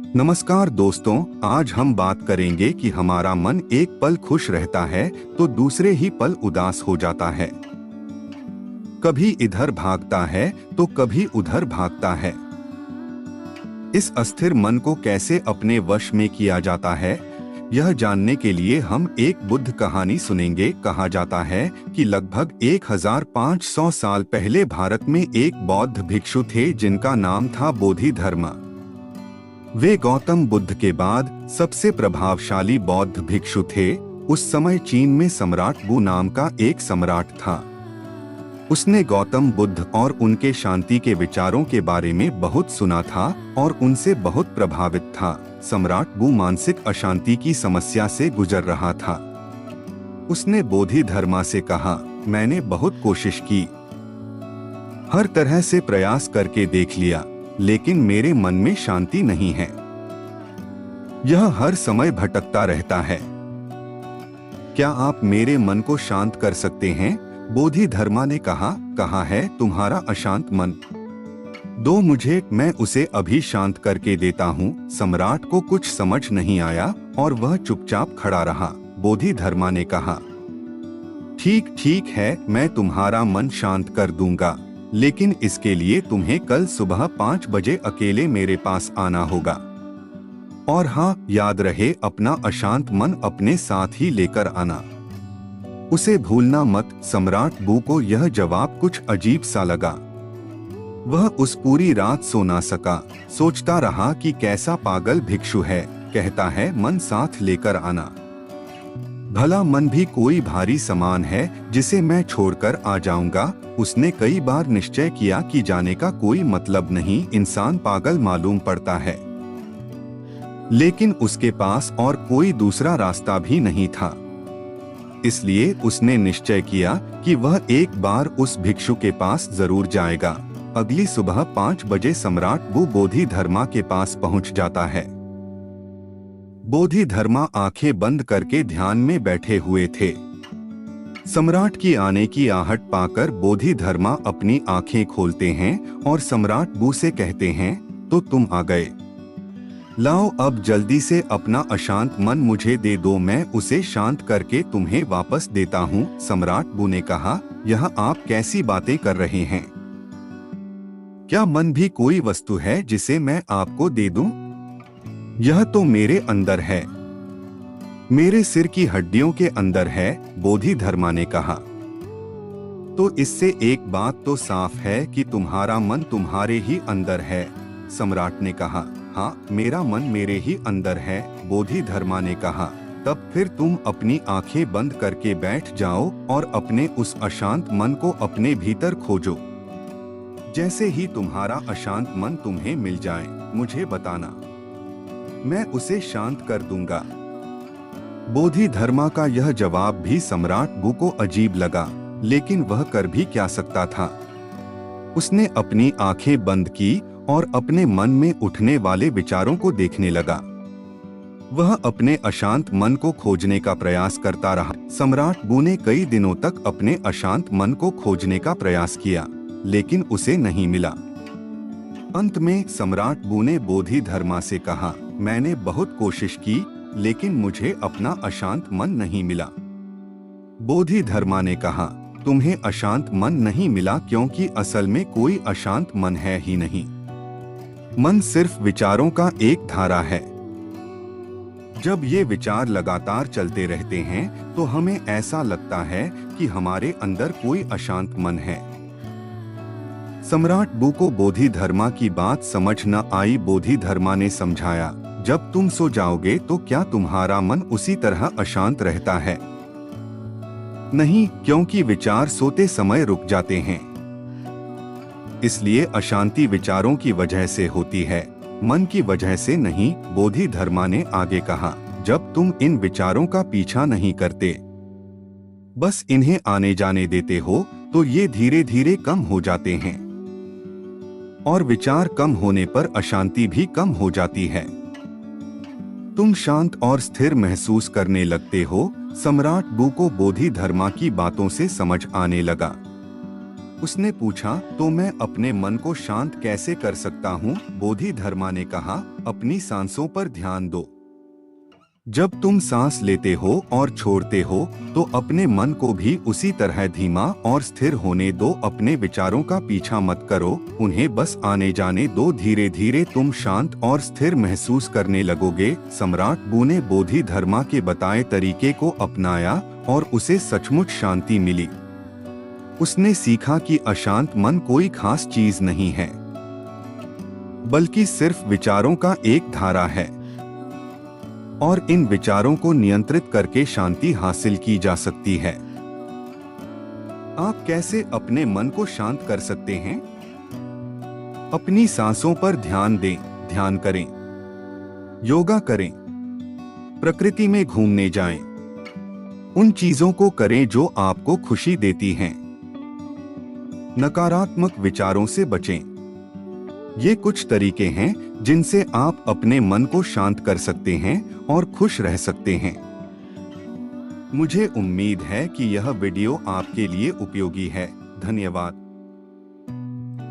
नमस्कार दोस्तों, आज हम बात करेंगे कि हमारा मन एक पल खुश रहता है तो दूसरे ही पल उदास हो जाता है। कभी इधर भागता है तो कभी उधर भागता है। इस अस्थिर मन को कैसे अपने वश में किया जाता है, यह जानने के लिए हम एक बुद्ध कहानी सुनेंगे। कहा जाता है कि लगभग 1500 साल पहले भारत में एक बौद्ध भिक्षु थे जिनका नाम था बोधिधर्मा। वे गौतम बुद्ध के बाद सबसे प्रभावशाली बौद्ध भिक्षु थे। उस समय चीन में सम्राट वु नाम का एक सम्राट था। उसने गौतम बुद्ध और उनके शांति के विचारों के बारे में बहुत सुना था और उनसे बहुत प्रभावित था। सम्राट वु मानसिक अशांति की समस्या से गुजर रहा था। उसने बोधिधर्मा से कहा, मैंने बहुत कोशिश की, हर तरह से प्रयास करके देख लिया, लेकिन मेरे मन में शांति नहीं है। यह हर समय भटकता रहता है। क्या आप मेरे मन को शांत कर सकते हैं? बोधिधर्मा ने कहा, कहाँ है तुम्हारा अशांत मन? दो मुझे, मैं उसे अभी शांत करके देता हूँ। सम्राट को कुछ समझ नहीं आया और वह चुपचाप खड़ा रहा। बोधिधर्मा ने कहा, ठीक ठीक है, मैं तुम्हारा मन शांत कर दूंगा, लेकिन इसके लिए तुम्हें कल सुबह 5 बजे अकेले मेरे पास आना होगा। और हाँ, याद रहे, अपना अशांत मन अपने साथ ही लेकर आना, उसे भूलना मत। सम्राट वु को यह जवाब कुछ अजीब सा लगा। वह उस पूरी रात सो ना सका। सोचता रहा कि कैसा पागल भिक्षु है, कहता है मन साथ लेकर आना। भला मन भी कोई भारी सामान है जिसे मैं छोड़कर आ जाऊंगा। उसने कई बार निश्चय किया कि जाने का कोई मतलब नहीं, इंसान पागल मालूम पड़ता है, लेकिन उसके पास और कोई दूसरा रास्ता भी नहीं था। इसलिए उसने निश्चय किया कि वह एक बार उस भिक्षु के पास जरूर जाएगा। अगली सुबह 5 बजे सम्राट वु बोधिधर्मा के पास पहुंच जाता है। बोधिधर्मा आंखें बंद करके ध्यान में बैठे हुए थे। सम्राट की आने की आहट पाकर बोधिधर्मा अपनी आंखें खोलते हैं और सम्राट वु से कहते हैं, तो तुम आ गए। लाओ अब जल्दी से अपना अशांत मन मुझे दे दो, मैं उसे शांत करके तुम्हें वापस देता हूँ। सम्राट वु ने कहा, यह आप कैसी बातें कर रहे हैं? क्या मन भी कोई वस्तु है जिसे मैं आपको दे दूं? यह तो मेरे अंदर है, मेरे सिर की हड्डियों के अंदर है। बोधिधर्मा ने कहा, तो इससे एक बात तो साफ है कि तुम्हारा मन तुम्हारे ही अंदर है। सम्राट ने कहा, हाँ, मेरा मन मेरे ही अंदर है। बोधिधर्मा ने कहा, तब फिर तुम अपनी आंखें बंद करके बैठ जाओ और अपने उस अशांत मन को अपने भीतर खोजो। जैसे ही तुम्हारा अशांत मन तुम्हें मिल जाए, मुझे बताना, मैं उसे शांत कर दूंगा। बोधिधर्मा का यह जवाब भी सम्राट वु को अजीब लगा, लेकिन वह कर भी क्या सकता था। उसने अपनी आंखें बंद की और अपने मन में उठने वाले विचारों को देखने लगा। वह अपने अशांत मन को खोजने का प्रयास करता रहा। सम्राट वु ने कई दिनों तक अपने अशांत मन को खोजने का प्रयास किया, लेकिन उसे नहीं मिला। अंत में सम्राट वु ने बोधिधर्मा से कहा, मैंने बहुत कोशिश की, लेकिन मुझे अपना अशांत मन नहीं मिला। बोधिधर्मा ने कहा, तुम्हें अशांत मन नहीं मिला क्योंकि असल में कोई अशांत मन है ही नहीं। मन सिर्फ विचारों का एक धारा है। जब ये विचार लगातार चलते रहते हैं तो हमें ऐसा लगता है कि हमारे अंदर कोई अशांत मन है। सम्राट वु को बोधिधर्मा की बात समझ न आई। बोधिधर्मा ने समझाया, जब तुम सो जाओगे तो क्या तुम्हारा मन उसी तरह अशांत रहता है? नहीं, क्योंकि विचार सोते समय रुक जाते हैं। इसलिए अशांति विचारों की वजह से होती है, मन की वजह से नहीं। बोधिधर्मा ने आगे कहा, जब तुम इन विचारों का पीछा नहीं करते, बस इन्हें आने जाने देते हो, तो ये धीरे धीरे कम हो जाते हैं और विचार कम होने पर अशांति भी कम हो जाती है। तुम शांत और स्थिर महसूस करने लगते हो। सम्राट वु को बोधिधर्मा की बातों से समझ आने लगा। उसने पूछा, तो मैं अपने मन को शांत कैसे कर सकता हूँ? बोधिधर्मा ने कहा, अपनी सांसों पर ध्यान दो। जब तुम सांस लेते हो और छोड़ते हो तो अपने मन को भी उसी तरह धीमा और स्थिर होने दो। अपने विचारों का पीछा मत करो, उन्हें बस आने जाने दो। धीरे धीरे तुम शांत और स्थिर महसूस करने लगोगे। सम्राट बू ने बोधिधर्मा के बताए तरीके को अपनाया और उसे सचमुच शांति मिली। उसने सीखा कि अशांत मन कोई खास चीज नहीं है, बल्कि सिर्फ विचारों का एक धारा है, और इन विचारों को नियंत्रित करके शांति हासिल की जा सकती है। आप कैसे अपने मन को शांत कर सकते हैं? अपनी सांसों पर ध्यान दें, ध्यान करें, योगा करें, प्रकृति में घूमने जाएं। उन चीजों को करें जो आपको खुशी देती हैं। नकारात्मक विचारों से बचें। ये कुछ तरीके हैं जिनसे आप अपने मन को शांत कर सकते हैं और खुश रह सकते हैं। मुझे उम्मीद है कि यह वीडियो आपके लिए उपयोगी है। धन्यवाद।